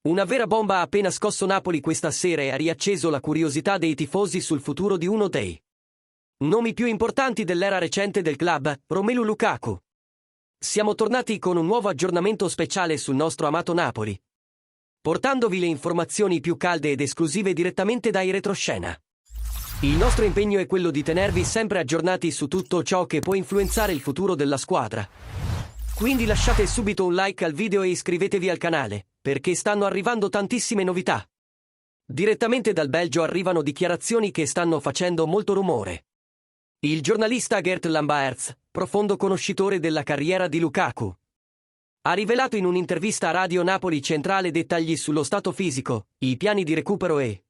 Una vera bomba ha appena scosso Napoli questa sera e ha riacceso la curiosità dei tifosi sul futuro di uno dei nomi più importanti dell'era recente del club, Romelu Lukaku. Siamo tornati con un nuovo aggiornamento speciale sul nostro amato Napoli, portandovi le informazioni più calde ed esclusive direttamente dai retroscena. Il nostro impegno è quello di tenervi sempre aggiornati su tutto ciò che può influenzare il futuro della squadra. Quindi lasciate subito un like al video e iscrivetevi al canale, perché stanno arrivando tantissime novità. Direttamente dal Belgio arrivano dichiarazioni che stanno facendo molto rumore. Il giornalista Gert Lambaerts, profondo conoscitore della carriera di Lukaku, ha rivelato in un'intervista a Radio Napoli Centrale dettagli sullo stato fisico, i piani di recupero e,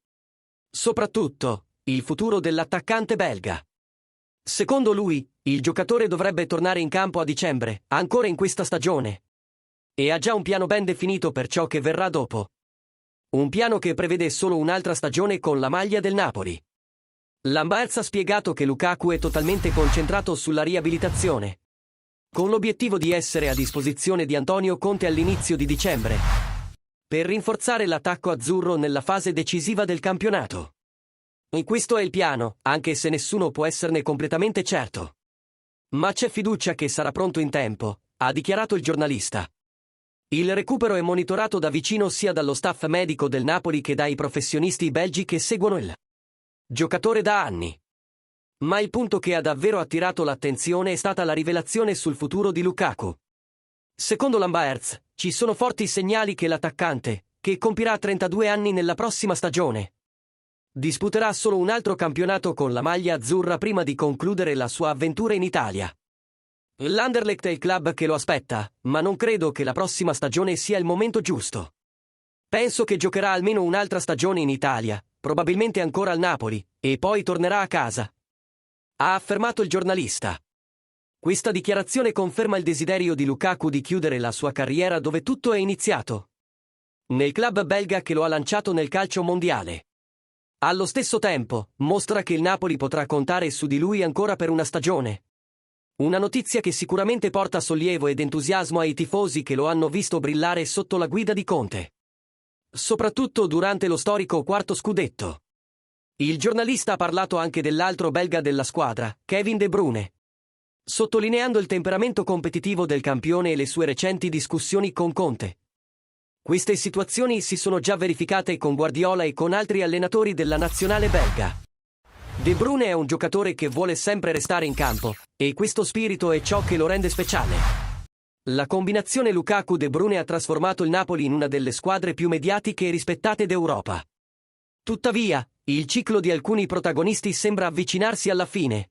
soprattutto, il futuro dell'attaccante belga. Secondo lui, il giocatore dovrebbe tornare in campo a dicembre, ancora in questa stagione, e ha già un piano ben definito per ciò che verrà dopo. Un piano che prevede solo un'altra stagione con la maglia del Napoli. Lambaerts ha spiegato che Lukaku è totalmente concentrato sulla riabilitazione, con l'obiettivo di essere a disposizione di Antonio Conte all'inizio di dicembre, per rinforzare l'attacco azzurro nella fase decisiva del campionato. E questo è il piano, anche se nessuno può esserne completamente certo. Ma c'è fiducia che sarà pronto in tempo, ha dichiarato il giornalista. Il recupero è monitorato da vicino sia dallo staff medico del Napoli che dai professionisti belgi che seguono il giocatore da anni. Ma il punto che ha davvero attirato l'attenzione è stata la rivelazione sul futuro di Lukaku. Secondo Lambaerts, ci sono forti segnali che l'attaccante, che compirà 32 anni nella prossima stagione, disputerà solo un altro campionato con la maglia azzurra prima di concludere la sua avventura in Italia. L'Anderlecht è il club che lo aspetta, ma non credo che la prossima stagione sia il momento giusto. Penso che giocherà almeno un'altra stagione in Italia, probabilmente ancora al Napoli, e poi tornerà a casa, ha affermato il giornalista. Questa dichiarazione conferma il desiderio di Lukaku di chiudere la sua carriera dove tutto è iniziato, nel club belga che lo ha lanciato nel calcio mondiale. Allo stesso tempo, mostra che il Napoli potrà contare su di lui ancora per una stagione. Una notizia che sicuramente porta sollievo ed entusiasmo ai tifosi che lo hanno visto brillare sotto la guida di Conte, soprattutto durante lo storico quarto scudetto. Il giornalista ha parlato anche dell'altro belga della squadra, Kevin De Bruyne, sottolineando il temperamento competitivo del campione e le sue recenti discussioni con Conte. Queste situazioni si sono già verificate con Guardiola e con altri allenatori della nazionale belga. De Bruyne è un giocatore che vuole sempre restare in campo, e questo spirito è ciò che lo rende speciale. La combinazione Lukaku-De Bruyne ha trasformato il Napoli in una delle squadre più mediatiche e rispettate d'Europa. Tuttavia, il ciclo di alcuni protagonisti sembra avvicinarsi alla fine.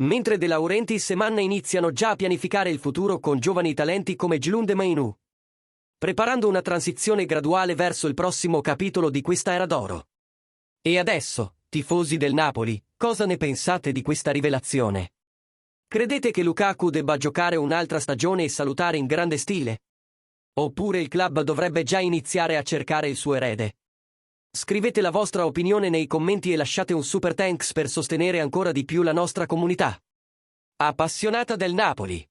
Mentre De Laurentiis e Manna iniziano già a pianificare il futuro con giovani talenti come Djloun Mainu, preparando una transizione graduale verso il prossimo capitolo di questa era d'oro. E adesso, tifosi del Napoli, cosa ne pensate di questa rivelazione? Credete che Lukaku debba giocare un'altra stagione e salutare in grande stile? Oppure il club dovrebbe già iniziare a cercare il suo erede? Scrivete la vostra opinione nei commenti e lasciate un super thanks per sostenere ancora di più la nostra comunità appassionata del Napoli.